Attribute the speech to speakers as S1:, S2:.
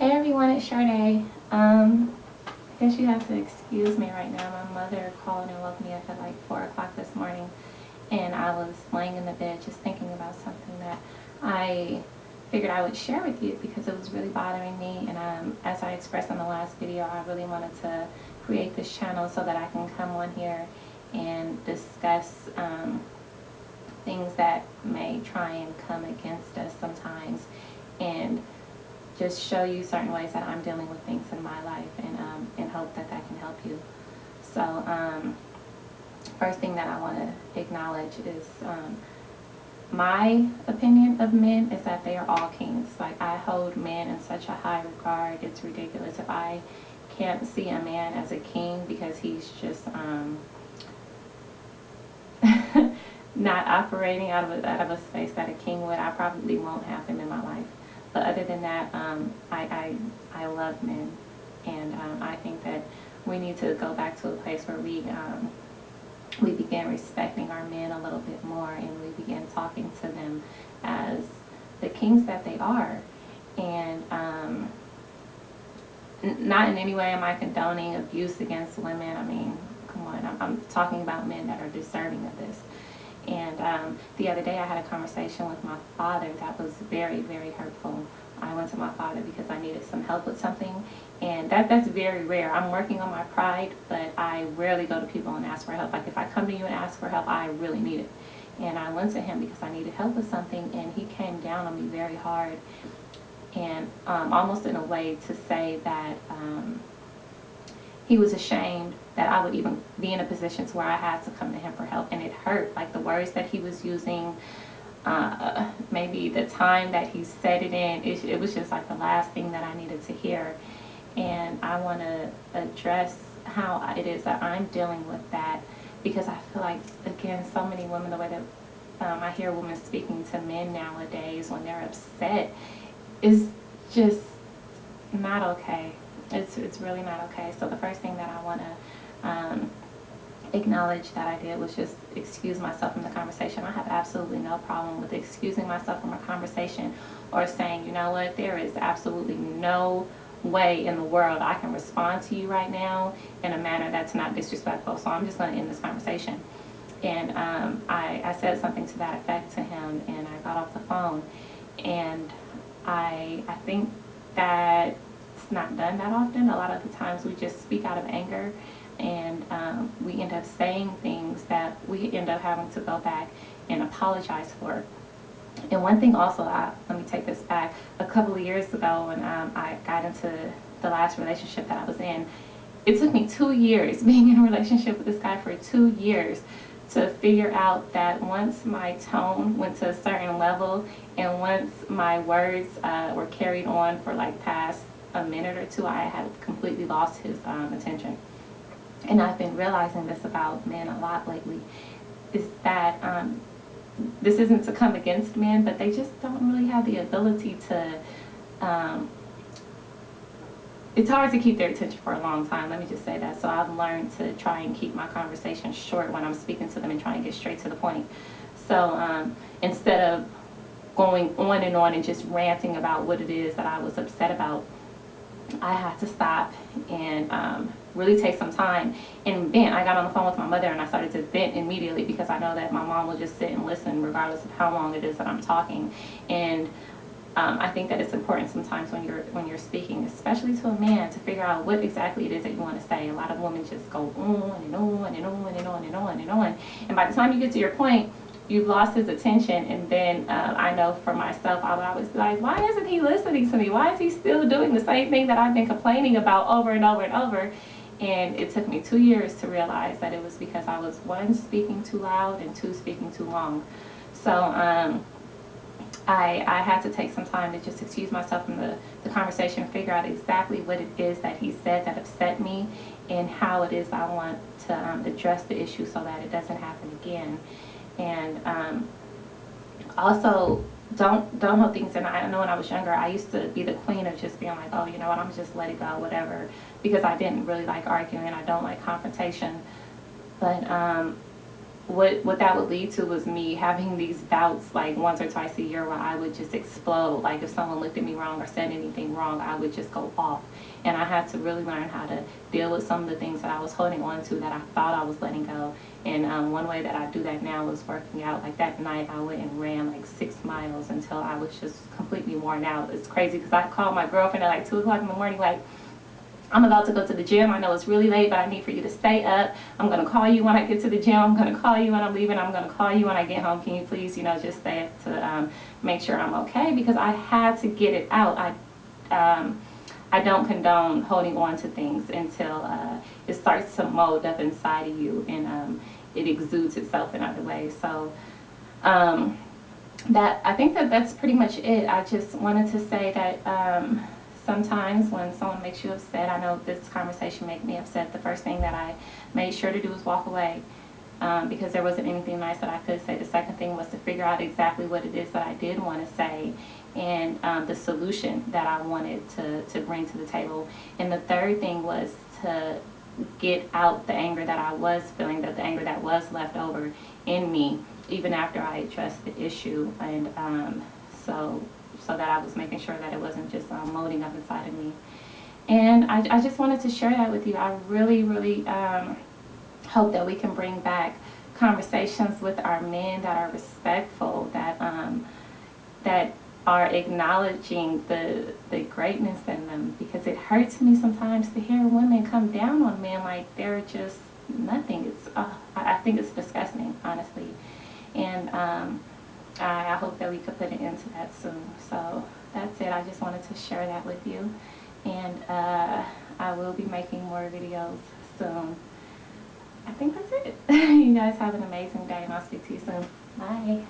S1: Hey everyone, it's Sade. I guess you have to excuse me right now. My mother called and woke me up at like 4 o'clock this morning, and I was laying in the bed just thinking about something that I figured I would share with you because it was really bothering me. And as I expressed in the last video, I really wanted to create this channel so that I can come on here and discuss things that may try and come against us sometimes, and just show you certain ways that I'm dealing with things in my life, and hope that that can help you. So first thing that I want to acknowledge is my opinion of men is that they are all kings. Like, I hold men in such a high regard, it's ridiculous. If I can't see a man as a king because he's just not operating out of a space that a king would, I probably won't have him in my life. But other than that, I love men, and I think that we need to go back to a place where we begin respecting our men a little bit more, and we begin talking to them as the kings that they are. And not in any way am I condoning abuse against women. I mean, come on, I'm talking about men that are deserving of this. And the other day I had a conversation with my father that was very, very hurtful. I went to my father because I needed some help with something, and that's very rare. I'm working on my pride, but I rarely go to people and ask for help. Like, if I come to you and ask for help, I really need it. And I went to him because I needed help with something, and he came down on me very hard, and almost in a way to say that he was ashamed that I would even be in a position to where I had to come to him for help. And it hurt, like the words that he was using, maybe the time that he said it in, it was just like the last thing that I needed to hear. And I want to address how it is that I'm dealing with that, because I feel like, again, so many women, the way that I hear women speaking to men nowadays when they're upset is just not okay. It's really not okay. So the first thing that I want to acknowledge that I did was just excuse myself from the conversation. I have absolutely no problem with excusing myself from a conversation, or saying, you know what, there is absolutely no way in the world I can respond to you right now in a manner that's not disrespectful, so I'm just going to end this conversation. And I said something to that effect to him, and I got off the phone. And I think that it's not done that often. A lot of the times we just speak out of anger, and we end up saying things that we end up having to go back and apologize for. And one thing also, let me take this back, a couple of years ago when I got into the last relationship that I was in, it took me 2 years, being in a relationship with this guy for 2 years, to figure out that once my tone went to a certain level, and once my words were carried on for like past a minute or two, I had completely lost his attention. And I've been realizing this about men a lot lately, is that this isn't to come against men, but they just don't really have the ability to, it's hard to keep their attention for a long time, let me just say that. So I've learned to try and keep my conversation short when I'm speaking to them, and try and get straight to the point. So instead of going on and just ranting about what it is that I was upset about, I had to stop and really take some time and vent. I got on the phone with my mother and I started to vent immediately, because I know that my mom will just sit and listen regardless of how long it is that I'm talking. And I think that it's important sometimes when you're speaking, especially to a man, to figure out what exactly it is that you want to say. A lot of women just go on and on and on and on and on and on, and by the time you get to your point, you've lost his attention. And then I know for myself, I would always be like, why isn't he listening to me? Why is he still doing the same thing that I've been complaining about over and over and over? And it took me 2 years to realize that it was because I was, one, speaking too loud, and two, speaking too long. So I had to take some time to just excuse myself from the conversation, figure out exactly what it is that he said that upset me, and how it is I want to address the issue so that it doesn't happen again. And also, don't hold things in. I know when I was younger, I used to be the queen of just being like, oh, you know what, I'm just let it go, whatever, because I didn't really like arguing. I don't like confrontation. But what that would lead to was me having these bouts like once or twice a year where I would just explode. Like if someone looked at me wrong or said anything wrong, I would just go off. And I had to really learn how to deal with some of the things that I was holding on to that I thought I was letting go. And one way that I do that now is working out. Like that night I went and ran like 6 miles until I was just completely worn out. It's crazy because I called my girlfriend at like 2 o'clock in the morning like, I'm about to go to the gym. I know it's really late, but I need for you to stay up. I'm going to call you when I get to the gym. I'm going to call you when I'm leaving. I'm going to call you when I get home. Can you please, just stay up to make sure I'm okay? Because I had to get it out. I don't condone holding on to things until it starts to mold up inside of you and it exudes itself in other ways. So I think that's pretty much it. I just wanted to say that sometimes when someone makes you upset, I know this conversation made me upset. The first thing that I made sure to do was walk away because there wasn't anything nice that I could say. The second thing was to figure out exactly what it is that I did want to say and the solution that I wanted to bring to the table. And the third thing was to get out the anger that I was feeling, the anger that was left over in me, even after I addressed the issue. And so that I was making sure that it wasn't just loading up inside of me. And I just wanted to share that with you. I really, really hope that we can bring back conversations with our men that are respectful, that are acknowledging the greatness in them, because it hurts me sometimes to hear women come down on men like they're just nothing. I think it's disgusting, honestly. And I hope that we could put an end to that soon. So that's it. I just wanted to share that with you. And I will be making more videos soon. I think that's it. You guys have an amazing day, and I'll speak to you soon. Bye.